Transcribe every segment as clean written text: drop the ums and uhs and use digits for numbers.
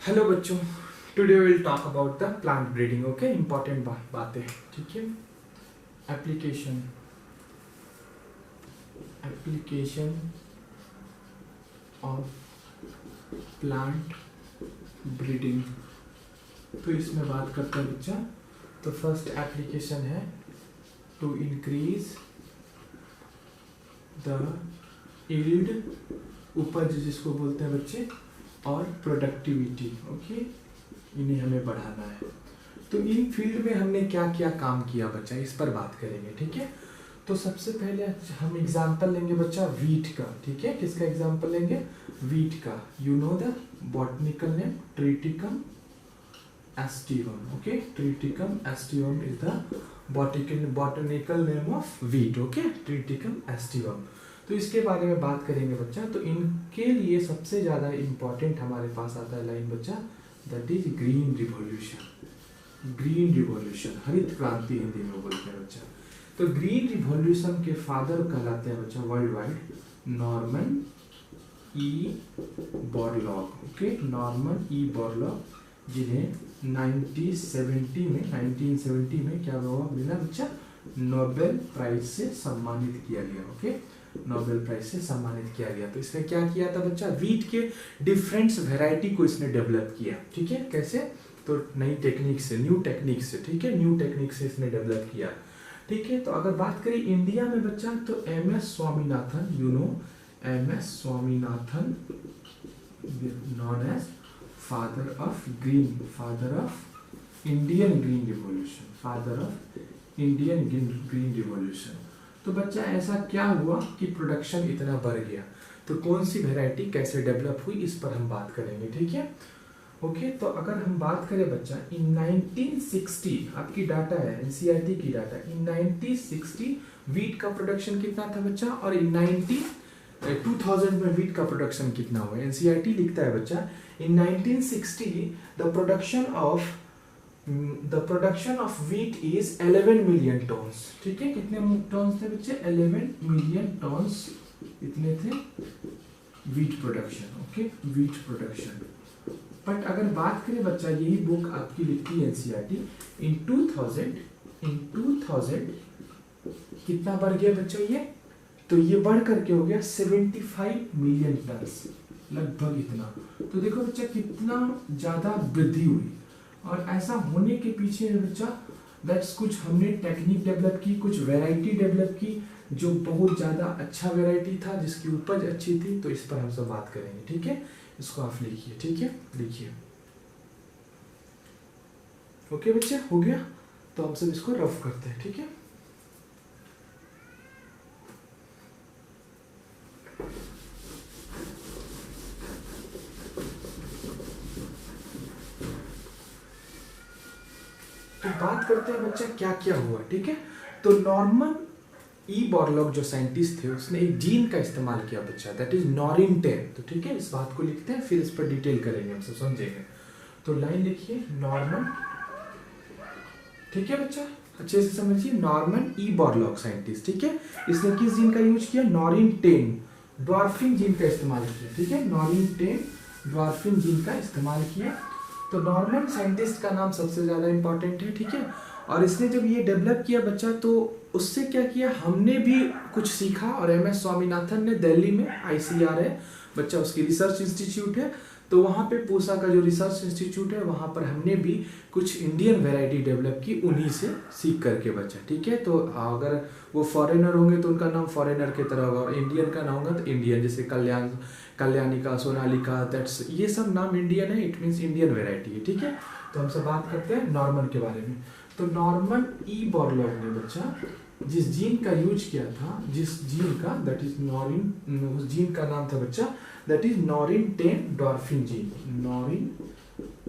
Hello बच्चों, today will talk about the plant breeding. Okay, important बातें, ठीक है। Application application of plant breeding. तो इसमें बात करते हैं बच्चा। तो फर्स्ट एप्लीकेशन है टू इंक्रीज द यील्ड, उपज जिसको बोलते हैं बच्चे, और प्रोडक्टिविटी। ओके, इन्हें हमें बढ़ाना है। तो इन फील्ड में हमने क्या क्या काम किया बच्चा, इस पर बात करेंगे, ठीक है। तो सबसे पहले हम एग्जांपल लेंगे बच्चा वीट का, ठीक है। किसका एग्जांपल लेंगे? वीट का। You know the botanical name Triticum aestivum. Okay, Triticum aestivum is the botanical name of wheat. Okay, Triticum aestivum. तो इसके बारे में बात करेंगे बच्चा। तो इनके लिए सबसे ज़्यादा इम्पॉर्टेंट हमारे पास आता है लाइन बच्चा, that is green revolution. Green revolution, हरित क्रांति हिंदी में बोलते हैं बच्चा। तो ग्रीन रिवॉल्यूशन के फादर कहलाते हैं बच्चा world wide Norman E Borlaug. Okay, Norman E Borlaug, जिन्हें 1970 में क्या हुआ मिला बच्चा? नोबेल प्राइज से सम्मानित किया गया। ओके, नोबेल प्राइज से सम्मानित किया गया। तो इसने क्या किया था बच्चा? वीट के डिफरेंट वेराइटी को इसने डेवलप किया, ठीक है। कैसे? तो नई टेक्निक से, न्यू टेक्निक से, ठीक है, न्यू टेक्निक से इसने डेवलप किया, ठीक है। तो अगर बात करें इंडिया में बच्चा, तो M S. Swaminathan, you know M S. Swaminathan, known as father of green, father of Indian green revolution, father of Indian green revolution. तो बच्चा ऐसा क्या हुआ कि प्रोडक्शन इतना बढ़ गया? तो कौन सी वैरायटी कैसे डेवलप हुई, इस पर हम बात करेंगे, ठीक है। ओके, तो अगर हम बात करें बच्चा, इन 1960 आपकी डाटा है, एनसीईआरटी की डाटा, इन 1960 वीट का प्रोडक्शन कितना था बच्चा, और इन 2000 में वीट का प्रोडक्शन कितना हुआ? एनसीईआरटी लिखता है बच्चा, इन 1960 the production of wheat is 11 million turns, ठीक है। कितने टन्स थे बच्चे? 11 मिलियन टन्स इतने थे wheat production. Okay, wheat production. But अगर बात करें बच्चा, यही बुक आपकी लिखती है एनसीईआरटी, इन 2000 कितना बढ़ गया बच्चा ये? तो ये बढ़ करके हो गया 75 मिलियन टन्स, लगभग इतना। तो देखो बच्चा कितना ज्यादा वृद्धि हुई। और ऐसा होने के पीछे बच्चा दैट्स कुछ हमने टेक्निक डेवलप की, कुछ वैरायटी डेवलप की, जो बहुत ज़्यादा अच्छा वैरायटी था, जिसकी उपज अच्छी थी। तो इस पर हम सब बात करेंगे, ठीक है। इसको आप लिखिए, ठीक है, लिखिए। ओके बच्चे, हो गया। तो हम सब इसको रफ करते हैं, ठीक है। तो बात करते हैं बच्चा क्या क्या हुआ, ठीक है। तो नॉर्मन ई बोरलॉग जो साइंटिस्ट थे, उसने एक जीन का इस्तेमाल किया बच्चा, दैट इज नॉरिन 10। तो ठीक है, इस बात को लिखते हैं, फिर इस पर डिटेल करेंगे, हम सब समझेंगे। तो लाइन लिखिए, नॉर्मन, ठीक है बच्चा, अच्छे से समझिए। नॉर्मन ई बोरलॉग साइंटिस्ट, ठीक है, इसने किस जीन का यूज किया? नॉरिन 10 ड्वार्फिंग जीन का इस्तेमाल किया, ठीक है। नॉरिन 10 ड्वार्फिंग जीन का इस्तेमाल किया। तो नॉर्मन साइंटिस्ट का नाम सबसे ज्यादा इंपॉर्टेंट है, ठीक है। और इसने जब ये डेवलप किया बच्चा, तो उससे क्या किया, हमने भी कुछ सीखा। और एम.एस. स्वामीनाथन ने दिल्ली में ICR है बच्चा, उसकी रिसर्च इंस्टीट्यूट है, तो वहाँ पे पूसा का जो रिसर्च इंस्टीट्यूट है, वहाँ पर हमने भी कुछ इंडियन वैरायटी डेवलप की, उन्हीं से सीख करके बच्चा, ठीक है। तो अगर वो फॉरेनर होंगे तो उनका नाम फॉरेनर की तरह होगा, और इंडियन का नाम होगा तो इंडियन, जैसे कल्याणिका, सोनालिका, दैट्स, ये सब नाम इंडियन है, इट मीन्स इंडियन वैरायटी है, ठीक है। तो हम सब बात करते हैं नॉर्मन के बारे में। तो नॉर्मन ई बोरलॉग ने बच्चा जिस जीन का यूज किया था, जिस जीन का, दैट इज नॉरिन, उस जीन का नाम था बच्चा, दैट इज नॉरिन 10 डॉर्फिन जीन। नॉरिन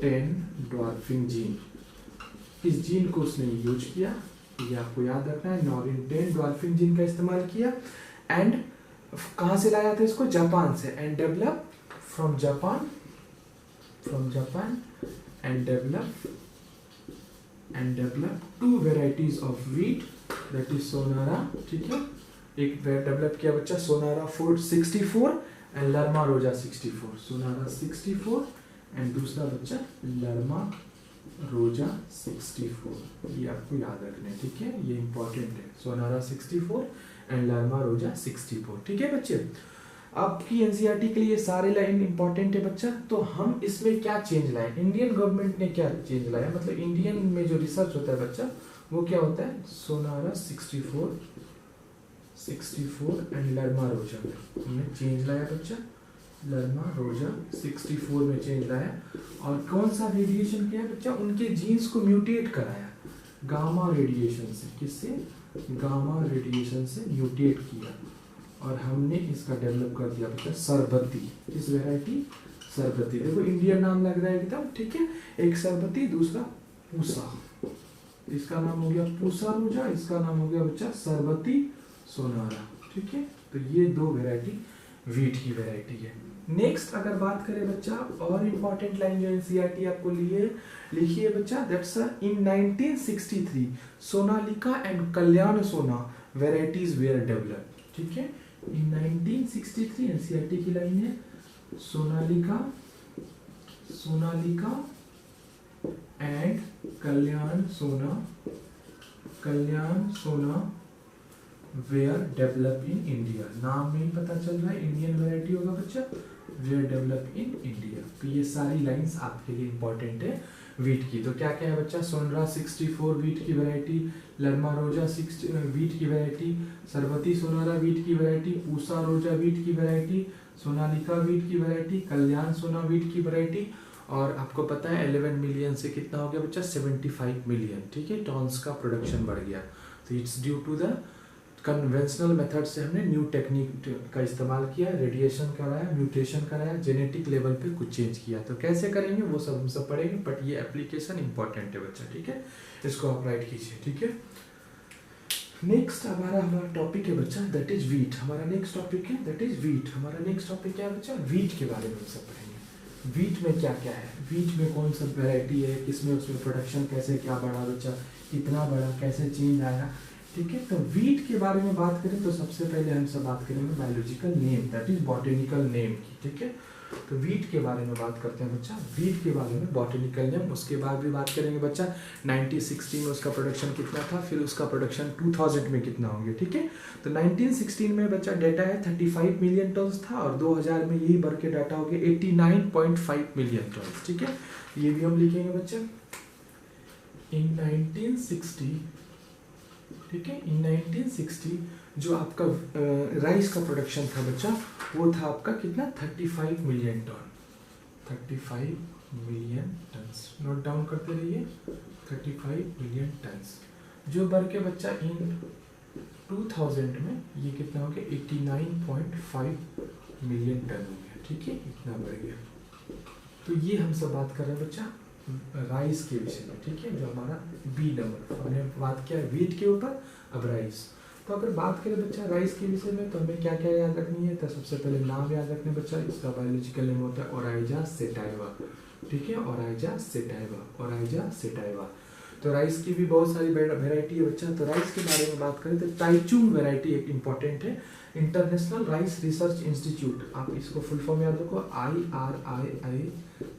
10 डॉर्फिन जीन, इस जीन को उसने यूज किया, ये आपको याद रखना है। नॉरिन 10 डॉर्फिन जीन का इस्तेमाल किया, एंड कहाँ से लाया था इसको? जापान से। And develop from Japan and develop 2 varieties of wheat, that is Sonora, ठीक है। एक डेवलप किया बच्चा सोनारा 64 एंड लर्मा रोजा 64, सोनारा 64 एंड दूसरा बच्चा लर्मा रोजा 64, ये आपको याद रखना है, ठीक है, ये इंपॉर्टेंट है। सोनारा 64 एंड लर्मा रोजा 64, ठीक है बच्चे। आपकी एनसीईआरटी के लिए ये सारे लाइन इंपॉर्टेंट है बच्चा। तो हम इसमें क्या चेंज लाए, इंडियन गवर्नमेंट ने क्या चेंज लाया, मतलब इंडियन में जो रिसर्च होता है बच्चा वो क्या होता है, सोनारा 64 एंड लर्मा रोजा में हमने चेंज लाया बच्चा, लर्मा रोजा 64 में चेंज लाया। और कौन सा रेडिएशन किया बच्चा, उनके जीन्स को म्यूटेट कराया गामा रेडिएशन से, किससे, गामा रेडिएशन से म्यूटेट किया, और हमने इसका डेवलप कर दिया बच्चा सरबती, किस वैरायटी, सरबती। देखो इंडियन नाम लग रहा है एकदम, ठीक है, एक सरबती दूसरा पूसा, इसका नाम हो गया पूसा रोजा, इसका नाम हो गया बच्चा सरबती सोनारा, ठीक है। तो ये दो वैरायटी वीट की वैरायटी है। नेक्स्ट अगर बात करें बच्चा और इम्पोर्टेंट लाइन जो एनसीईआरटी आपको लिए लिखिए बच्चा, दैट्स इन 1963 सोनालिका एंड कल्याण सोना वैरायटीज वेयर डेवलप्ड, ठीक है। इन 1963 एनसीईआरटी की लाइन है, सोनालिका एंड कल्याण सोना वेयर डेवलप इन इंडिया। नाम में ही पता चल रहा है इंडियन वैरायटी होगा बच्चा, वेयर डेवलप इन इंडिया। तो ये सारी लाइंस आपके लिए इंपॉर्टेंट है वीट की। तो क्या क्या है बच्चा, सोनरा 64 वीट की वैरायटी, लर्मा रोजा 60 वीट की वैरायटी, सरबती सोनारा वीट की वैरायटी, पूसा रोजा वीट की वैरायटी, सोनालिका वीट की वैरायटी, कल्याण सोना वीट की वैरायटी। और आपको पता है 11 मिलियन से कितना हो गया बच्चा, 75 मिलियन, ठीक है, टॉन्स का प्रोडक्शन बढ़ गया। तो it's due to the conventional method से हमने न्यू टेक्निक का इस्तेमाल किया, रेडिएशन कराया, म्यूटेशन कराया, जेनेटिक लेवल पे कुछ चेंज किया। तो कैसे करेंगे वो सब हम सब पढ़ेंगे, बट ये एप्लीकेशन इंपॉर्टेंट है बच्चा, ठीक है, इसको आप राइट कीजिए, ठीक है। नेक्स्ट हमारा टॉपिक है बच्चा, दैट इज वीट। हमारा नेक्स्ट टॉपिक है दैट इज वीट। हमारा नेक्स्ट टॉपिक क्या है बच्चा, वीट के बारे में हम सब पढ़ेंगे। वीट में क्या क्या है, वीट में कौन सा वैरायटी है, किसमें उसमें प्रोडक्शन कैसे क्या बढ़ा बच्चा, कितना बढ़ा, कैसे चेंज आया, ठीक है। तो वीट के बारे में बात करें तो सबसे पहले हम सब बात करेंगे biological name, that is botanical name की, ठीक है। तो वीट के बारे में बात करते हैं बच्चा, वीट के बारे में बॉटेनिकल नेम। उसके बाद भी बात करेंगे बच्चा 1960 में उसका प्रोडक्शन कितना था, फिर उसका प्रोडक्शन 2000 में कितना होंगे, ठीक है। तो 1916 में बच्चा डेटा है 35 मिलियन टन्स था, और 2000 में यही बढ़ के डाटा हो गया 89.5 मिलियन टन्स, ठीक है। ये भी हम लिखेंगे बच्चा इन 1960, ठीक है। इन 1960 जो आपका राइस का प्रोडक्शन था बच्चा वो था आपका कितना, 35 million ton, 35 million tons, note down करते रहिए, 35 मिलियन टन्स, जो बढ़ के बच्चा इन 2000 में ये कितना हो गया 89.5 मिलियन टन हो गया, ठीक है, इतना बढ़ गया। तो ये हम सब बात कर रहे हैं बच्चा राइस के विषय में, ठीक है, जो हमारा बी नंबर, हमने बात किया वीट के ऊपर, अब राइस। तो अगर बात करें बच्चा राइस के विषय में तो हमें क्या क्या याद रखनी है, तो सबसे पहले नाम याद रखने बच्चा, इसका बायोलॉजिकल नेम होता है ओराइजा सेटाइवा, ठीक है, ओराइजा सेटाइवा। तो राइस की भी बहुत सारी वेराइटी है बच्चा। तो राइस के बारे में बात करें तो टाइचुंग वेराइटी एक इंपॉर्टेंट है, इंटरनेशनल राइस रिसर्च इंस्टीट्यूट, आप इसको फुल फॉर्म याद रखो, IRII,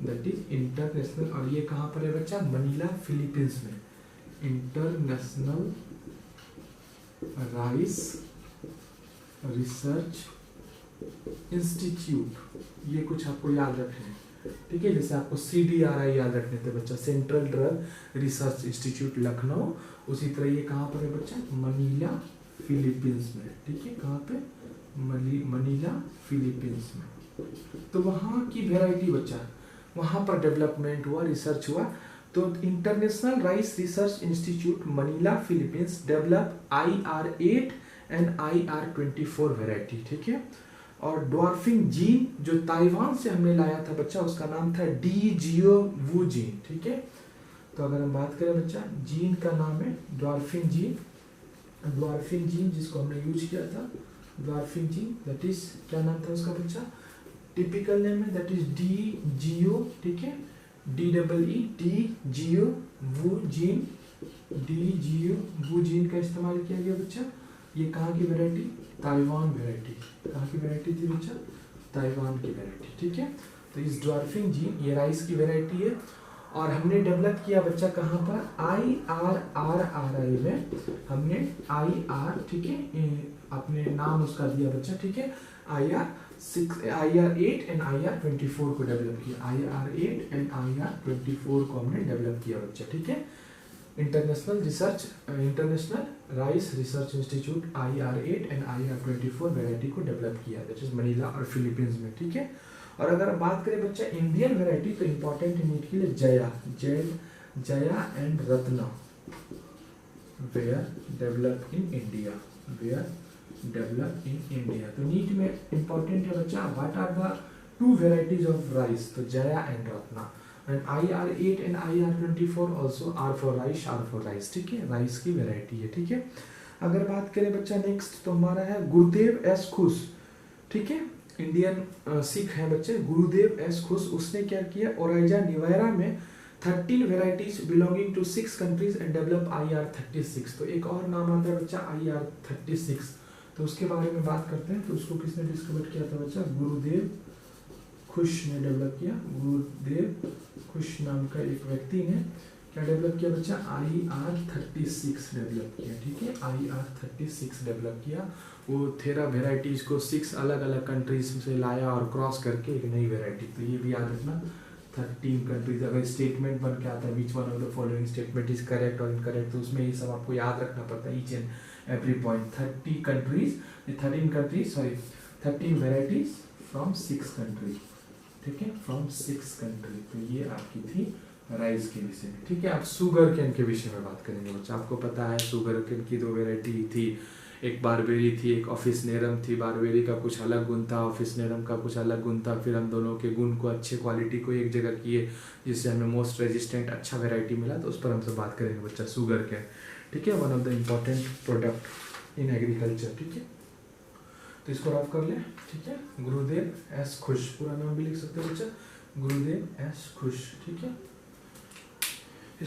दैट इज इंटरनेशनल, और ये कहाँ पर है बच्चा, मनीला फिलीपींस में, इंटरनेशनल राइस रिसर्च इंस्टीट्यूट। ये कुछ आपको याद रखना है, ठीक है, जैसे आपको CDRI याद रखने थे बच्चा, central drug research institute Lucknow, उसी तरह ये कहाँ पर है बच्चा, मनीला फिलीपींस में, ठीक है, कहाँ पे, मनीला फिलीपींस में। तो वहाँ की वेराइटी बच्चा, वहाँ पर डेवलपमेंट हुआ, रिसर्च हुआ। तो international rice research institute Manila Philippines develop IR8 and IR24 variety, ठीक है। और ड्वार्फिंग जीन जो ताइवान से हमने लाया था बच्चा, उसका नाम था डीजियो वू जीन, ठीक है। तो अगर हम बात करें बच्चा, जीन का नाम है ड्वार्फिंग जीन जिसको हमने यूज किया था, ड्वार्फिंग जीन, दैट इज क्या नाम था उसका बच्चा, टिपिकल नेम है दैट इज डीजियो, ठीक है, डीजियो वू जीन का इस्तेमाल किया गया बच्चा। ये कहाँ की वैरायटी, ताइवान वैरायटी, कहाँ की वैरायटी थी बच्चा, ताइवान की वैरायटी, ठीक है। तो इस ड्वार्फिंग जीन ये राइस की वेराइटी है और हमने डेवलप किया बच्चा कहाँ पर IRRRI में हमने IR, ठीक है, अपने नाम उसका दिया बच्चा, ठीक है, IR8 एंड IR24 को डेवलप किया, IR8 एंड IR24 को हमने डेवलप किया बच्चा, ठीक है। International rice research institute IR8 and IR24 variety को डेवलप किया, दैट इज मनीला और फिलीपींस में, ठीक है। और अगर हम बात करें बच्चा इंडियन वेराइटी तो इंपॉर्टेंट है नीट के लिए Jaya and Ratna, where develop in India, तो नीट में इंपॉर्टेंट है बच्चा what are the two varieties of rice, तो Jaya and Ratna, and IR8 and IR24 also are for rice, ठीक है, राइस की वेराइटी है, ठीक है। अगर बात करें बच्चा नेक्स्ट तो हमारा है गुरुदेव एस खुश, ठीक है, इंडियन सिख है बच्चे, गुरुदेव एस खुश, उसने क्या किया ओराइजा निवायरा में 13 varieties belonging to 6 countries and develop IR36, तो एक और नाम आता है बच्चा IR36, तो उसके बारे में बात करते हैं। तो उसको किसने डिस्कवर किया था बच्चा, गुरुदेव खुश ने डेवलप किया, गुरुदेव खुश नाम का एक व्यक्ति ने क्या डेवलप किया बच्चा, IR36 डेवलप किया, ठीक है, IR36 डेवलप किया, वो 13 वेराइटीज को 6 अलग अलग कंट्रीज से लाया और क्रॉस करके एक नई वेराइटी, तो ये भी याद रखना 13 कंट्रीज, अगर स्टेटमेंट बन के आता है which one of the following statement is correct और इनकरेक्ट, तो उसमें ये सब आपको याद रखना पड़ता है each and every point. 13 varieties from 6 country, ठीक है, फ्रॉम 6 कंट्री, तो ये आपकी थी राइस के विषय में, ठीक है। आप शुगर केन के विषय में बात करेंगे बच्चा, आपको पता है शुगर केन की 2 वेराइटी थी, एक बारबेरी थी, एक ऑफिसनेरम थी, बारबेरी का कुछ अलग गुण था, ऑफिसनेरम का कुछ अलग गुण था, फिर हम दोनों के गुण को अच्छे क्वालिटी को एक जगह किए जिससे हमें मोस्ट रेजिस्टेंट अच्छा वेराइटी मिला, तो उस पर हमसे बात करेंगे बच्चा शुगर केन, ठीक है, one of the important product in agriculture, ठीक है। तो इसको रफ कर ले, ठीक है, गुरुदेव एस खुश, पूरा नाम भी लिख सकते हो बच्चा, गुरुदेव एस खुश, ठीक है।